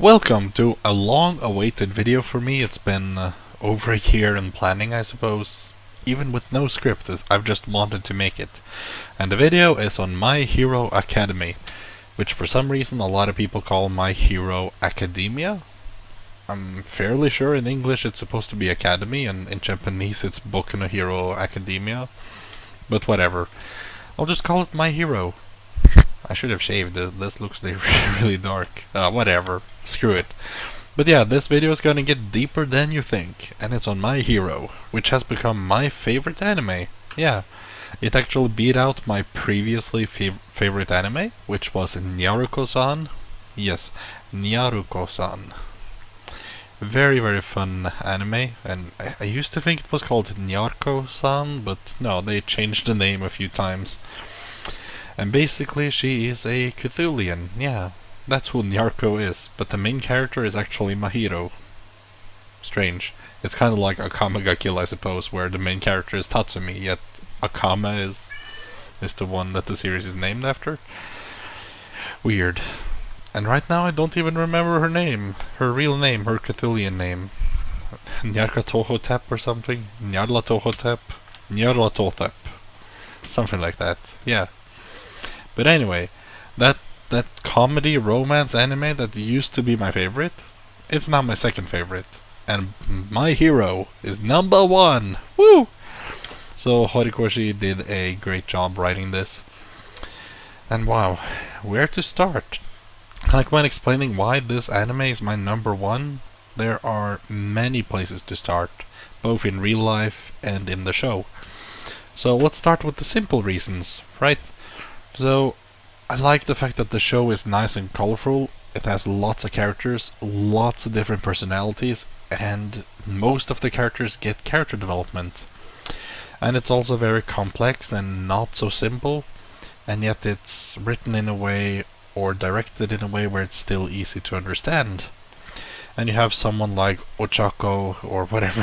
Welcome to a long-awaited video for me. It's been over a year in planning, I suppose. Even with no script, I've just wanted to make it. And the video is on My Hero Academy, which for some reason a lot of people call My Hero Academia. I'm fairly sure in English it's supposed to be Academy, and in Japanese it's Boku no Hero Academia. But whatever. I'll just call it My Hero. I should have shaved. This looks really dark. Whatever. Screw it. But yeah, this video is gonna get deeper than you think, and it's on My Hero, which has become my favorite anime. Yeah, it actually beat out my previously favorite anime, which was Nyaruko-san. Yes, Nyaruko-san. Very, very fun anime, and I used to think it was called Nyarko-san, but no, they changed the name a few times. And basically she is a Cthulian, yeah. That's who Nyarko is, but the main character is actually Mahiro. Strange. It's kind of like Akame ga Kill, I suppose, where the main character is Tatsumi, yet Akame is the one that the series is named after. Weird. And right now I don't even remember her name. Her real name, her Cthulian name. Nyarka Tohotep or something? Nyarla Tohotep? Nyarla Tohotep. Something like that, yeah. But anyway, that comedy romance anime that used to be my favorite, it's now my second favorite. And My Hero is number one! Woo! So Horikoshi did a great job writing this. And wow, where to start? Like when explaining why this anime is my number one, there are many places to start, both in real life and in the show. So let's start with the simple reasons, right? So, I like the fact that the show is nice and colorful. It has lots of characters, lots of different personalities, and most of the characters get character development. And it's also very complex and not so simple, and yet it's written in a way or directed in a way where it's still easy to understand. And you have someone like Ochako or whatever,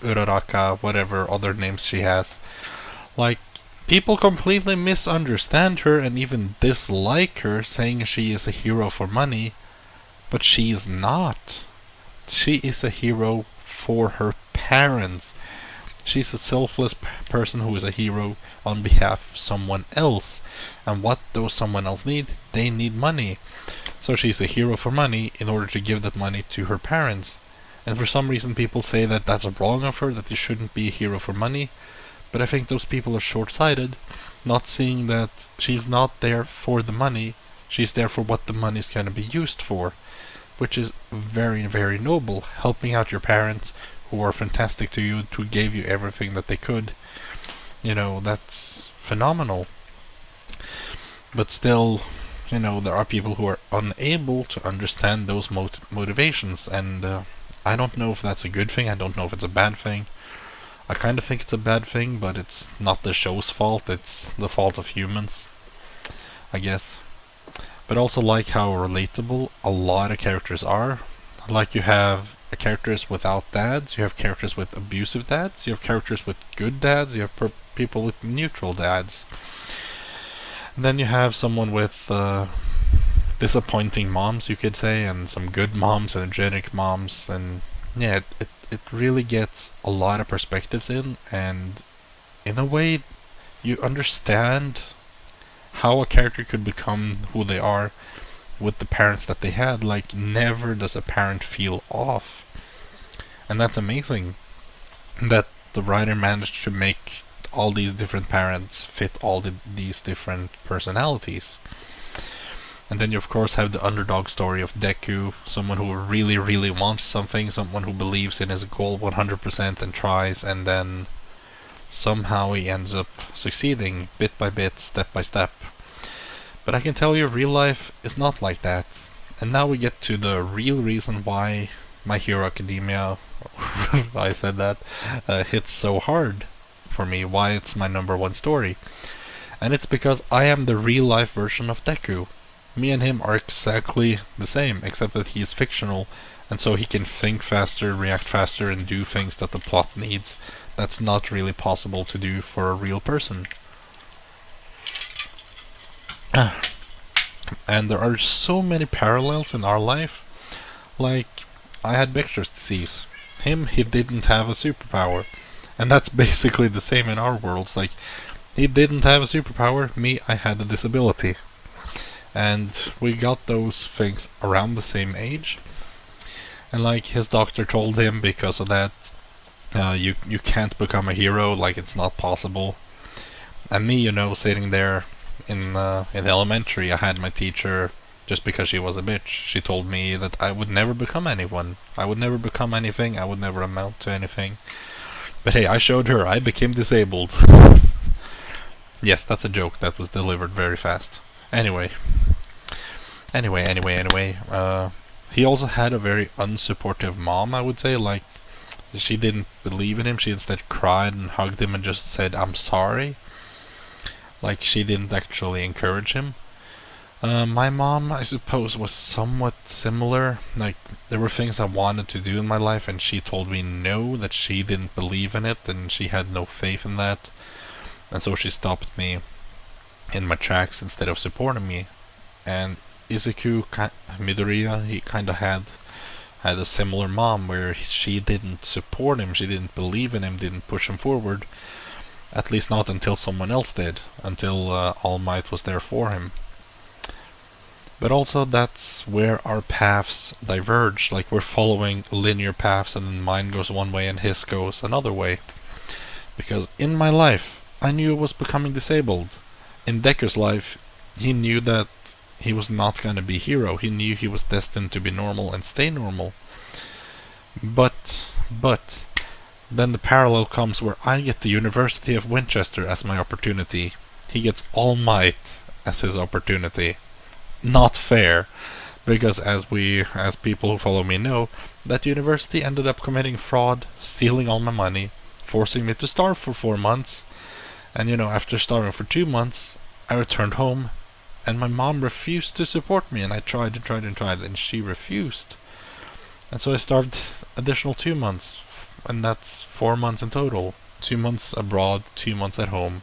Uraraka, whatever other names she has. Like, people completely misunderstand her and even dislike her, saying she is a hero for money, but she is not. She is a hero for her parents. She's a selfless person who is a hero on behalf of someone else. And what does someone else need? They need money. So she's a hero for money in order to give that money to her parents. And for some reason people say that that's wrong of her, that you shouldn't be a hero for money. But I think those people are short-sighted, not seeing that she's not there for the money, she's there for what the money's going to be used for, which is very, very noble, helping out your parents, who are fantastic to you, who gave you everything that they could. You know, that's phenomenal. But still, you know, there are people who are unable to understand those motivations, and I don't know if that's a good thing, I don't know if it's a bad thing. I kind of think it's a bad thing, but it's not the show's fault, it's the fault of humans, I guess. But also like how relatable a lot of characters are. Like you have characters without dads, you have characters with abusive dads, you have characters with good dads, you have people with neutral dads. And then you have someone with disappointing moms, you could say, and some good moms, energetic moms, and yeah, it really gets a lot of perspectives in, and in a way you understand how a character could become who they are with the parents that they had. Like, never does a parent feel off. And that's amazing that the writer managed to make all these different parents fit all these different personalities. And then you of course have the underdog story of Deku, someone who really, really wants something, someone who believes in his goal 100% and tries, and then somehow he ends up succeeding bit by bit, step by step. But I can tell you real life is not like that. And now we get to the real reason why My Hero Academia, I said that, hits so hard for me, why it's my number one story. And it's because I am the real life version of Deku. Me and him are exactly the same, except that he's fictional, and so he can think faster, react faster, and do things that the plot needs. That's not really possible to do for a real person. And there are so many parallels in our life. Like, I had Bechd's disease. Him, he didn't have a superpower. And that's basically the same in our worlds. Like, he didn't have a superpower, me, I had a disability. And we got those things around the same age. And like, his doctor told him because of that, you can't become a hero, like it's not possible. And me, sitting there in elementary, I had my teacher, just because she was a bitch, she told me that I would never become anyone. I would never become anything, I would never amount to anything. But hey, I showed her, I became disabled. Yes, that's a joke that was delivered very fast. Anyway. He also had a very unsupportive mom, I would say. Like, she didn't believe in him, she instead cried and hugged him and just said, "I'm sorry." Like, she didn't actually encourage him. My mom, I suppose, was somewhat similar. Like, there were things I wanted to do in my life, and she told me no, that she didn't believe in it, and she had no faith in that. And so she stopped me in my tracks instead of supporting me. And Izuku Midoriya, he kind of had a similar mom, where she didn't support him, she didn't believe in him, didn't push him forward. At least not until someone else did, until All Might was there for him. But also, that's where our paths diverge. Like, we're following linear paths, and then mine goes one way and his goes another way. Because in my life, I knew I was becoming disabled. In Deku's life, he knew that he was not going to be hero. He knew he was destined to be normal and stay normal. But, then the parallel comes where I get the University of Winchester as my opportunity. He gets All Might as his opportunity. Not fair, because as people who follow me know, that university ended up committing fraud, stealing all my money, forcing me to starve for 4 months. And after starving for 2 months, I returned home, and my mom refused to support me, and I tried and tried and tried, and she refused. And so I starved additional 2 months, and that's 4 months in total. 2 months abroad, 2 months at home.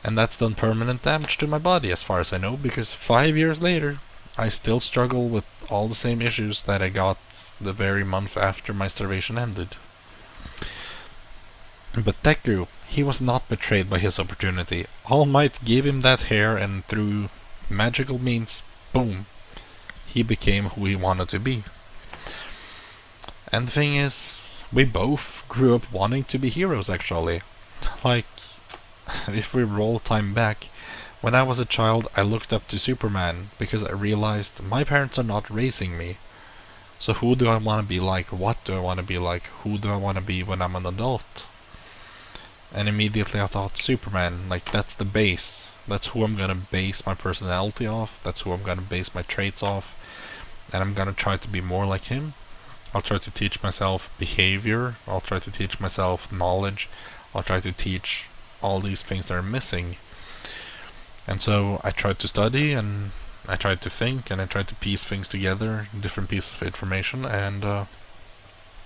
And that's done permanent damage to my body, as far as I know, because 5 years later, I still struggle with all the same issues that I got the very month after my starvation ended. But Deku, he was not betrayed by his opportunity. All Might gave him that hair, and through magical means, boom, he became who he wanted to be. And the thing is, we both grew up wanting to be heroes, actually. Like, if we roll time back, when I was a child, I looked up to Superman because I realized my parents are not raising me. So who do I want to be like? What do I want to be like? Who do I want to be when I'm an adult? And immediately I thought Superman, like, that's the base. That's who I'm gonna base my personality off. That's who I'm gonna base my traits off. And I'm gonna try to be more like him. I'll try to teach myself behavior. I'll try to teach myself knowledge. I'll try to teach all these things that are missing. And so I tried to study, and I tried to think, and I tried to piece things together, different pieces of information, and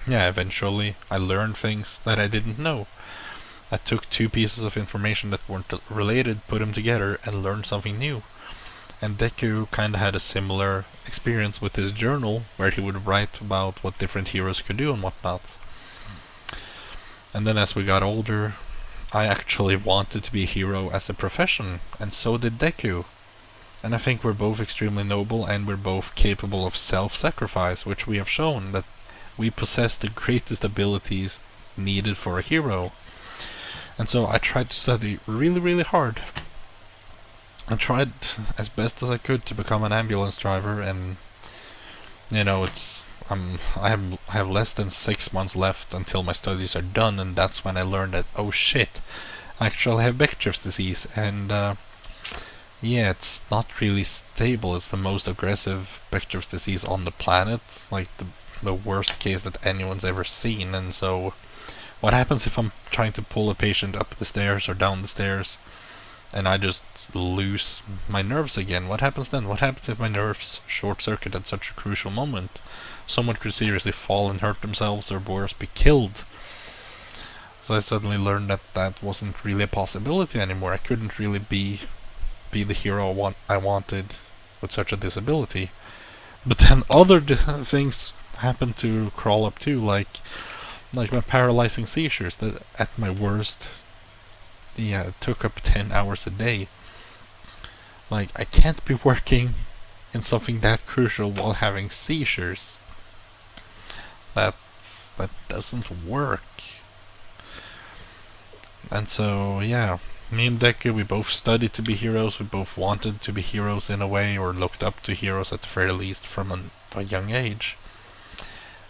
eventually I learned things that I didn't know. I took 2 pieces of information that weren't related, put them together, and learned something new. And Deku kinda had a similar experience with his journal, where he would write about what different heroes could do and whatnot. And then as we got older, I actually wanted to be a hero as a profession, and so did Deku. And I think we're both extremely noble, and we're both capable of self-sacrifice, which we have shown that we possess the greatest abilities needed for a hero. And so I tried to study really, really hard. I tried as best as I could to become an ambulance driver, and I have less than 6 months left until my studies are done, and that's when I learned that, oh shit, I actually have Bechd's disease, and it's not really stable. It's the most aggressive Bechd's disease on the planet, like the worst case that anyone's ever seen. And so what happens if I'm trying to pull a patient up the stairs or down the stairs and I just lose my nerves again? What happens then? What happens if my nerves short-circuit at such a crucial moment? Someone could seriously fall and hurt themselves, or worse, be killed. So I suddenly learned that that wasn't really a possibility anymore. I couldn't really be the hero I wanted with such a disability. But then other things happen to crawl up too, like my paralyzing seizures that at my worst, yeah, it took up 10 hours a day. Like, I can't be working in something that crucial while having seizures. That doesn't work. And so, yeah, me and Deku, we both studied to be heroes. We both wanted to be heroes in a way, or looked up to heroes at the very least from a young age.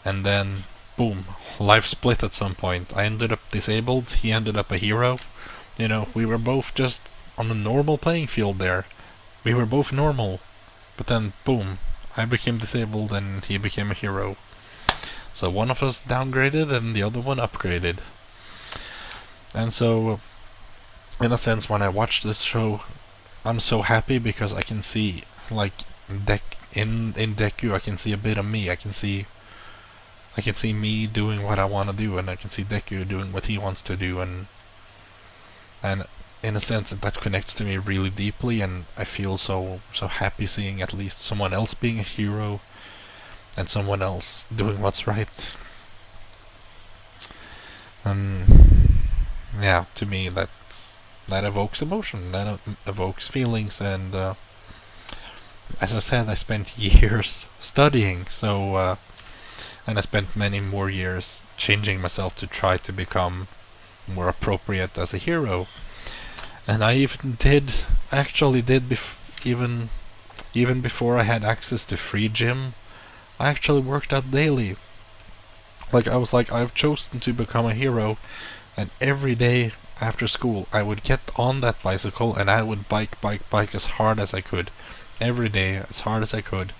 And then, boom, life split at some point. I ended up disabled. He ended up a hero. You know, we were both just on a normal playing field there. We were both normal. But then, boom, I became disabled and he became a hero. So one of us downgraded and the other one upgraded. And so, in a sense, when I watch this show, I'm so happy because I can see, like, in Deku, I can see a bit of me. I can see me doing what I want to do, and I can see Deku doing what he wants to do, and in a sense that connects to me really deeply, and I feel so happy seeing at least someone else being a hero and someone else doing what's right. And yeah, to me that evokes emotion, that evokes feelings, and as I said, I spent years studying, so and I spent many more years changing myself to try to become more appropriate as a hero. And I actually did even before I had access to free gym, I actually worked out daily. Like, I was like, I've chosen to become a hero, and every day after school I would get on that bicycle and I would bike as hard as I could. Every day, as hard as I could.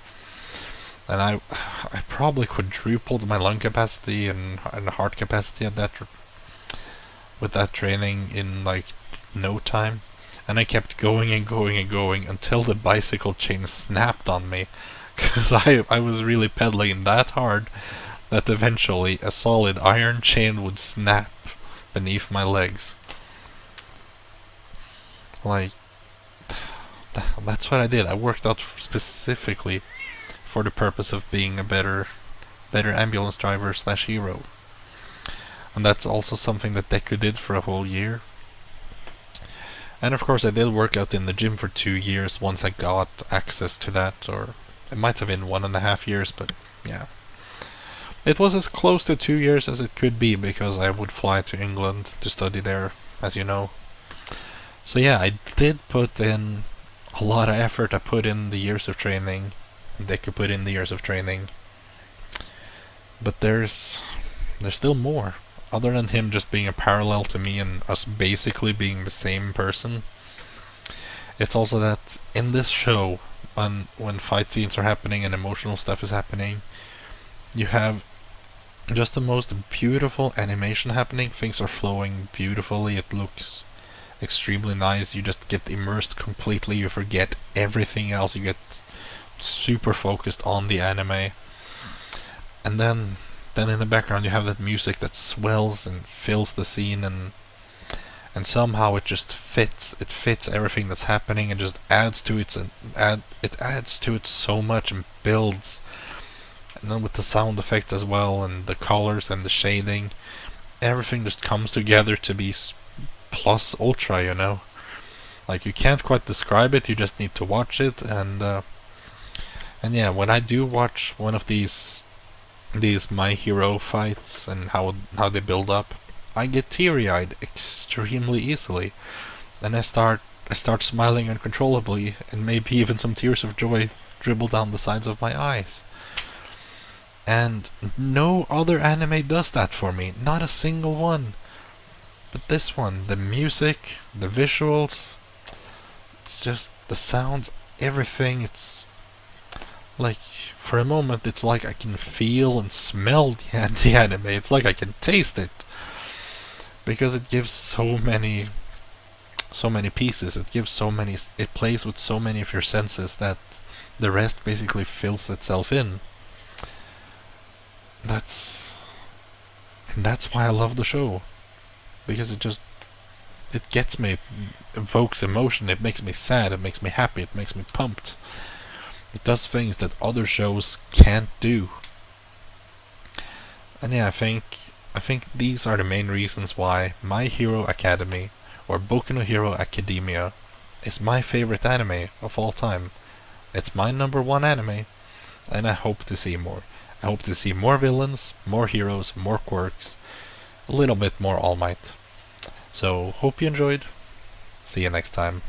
And I probably quadrupled my lung capacity and heart capacity at with that training in like no time. And I kept going and going and going until the bicycle chain snapped on me. Because I was really pedaling that hard that eventually a solid iron chain would snap beneath my legs. Like, that's what I did. I worked out specifically for the purpose of being a better ambulance driver / hero. And that's also something that Deku did for a whole year. And of course I did work out in the gym for 2 years once I got access to that, or it might have been 1.5 years, but yeah. It was as close to 2 years as it could be because I would fly to England to study there, as you know. So yeah, I did put in a lot of effort. I put in the years of training, and Deku put in the years of training. But there's still more. Other than him just being a parallel to me and us basically being the same person. It's also that in this show, when fight scenes are happening and emotional stuff is happening, you have just the most beautiful animation happening. Things are flowing beautifully. It looks extremely nice. You just get immersed completely. You forget everything else. You get super focused on the anime. And then in the background you have that music that swells and fills the scene, and somehow it just fits. It fits everything that's happening and just adds to it, it adds to it so much and builds. And then with the sound effects as well, and the colors and the shading, everything just comes together to be plus ultra, you know. Like, you can't quite describe it, you just need to watch it. And yeah, when I do watch one of these My Hero fights and how they build up, I get teary-eyed extremely easily, and I start smiling uncontrollably, and maybe even some tears of joy dribble down the sides of my eyes. And no other anime does that for me, not a single one. But this one, the music, the visuals, it's just the sounds, everything. It's like, for a moment, it's like I can feel and smell the anime. It's like I can taste it, because it gives so many pieces. It plays with so many of your senses that the rest basically fills itself in. That's why I love the show, because it gets me, it evokes emotion. It makes me sad, it makes me happy, it makes me pumped. It does things that other shows can't do. And yeah, I think these are the main reasons why My Hero Academy, or Boku no Hero Academia, is my favorite anime of all time. It's my #1 anime, and I hope to see more. I hope to see more villains, more heroes, more quirks, a little bit more All Might. So, hope you enjoyed. See you next time.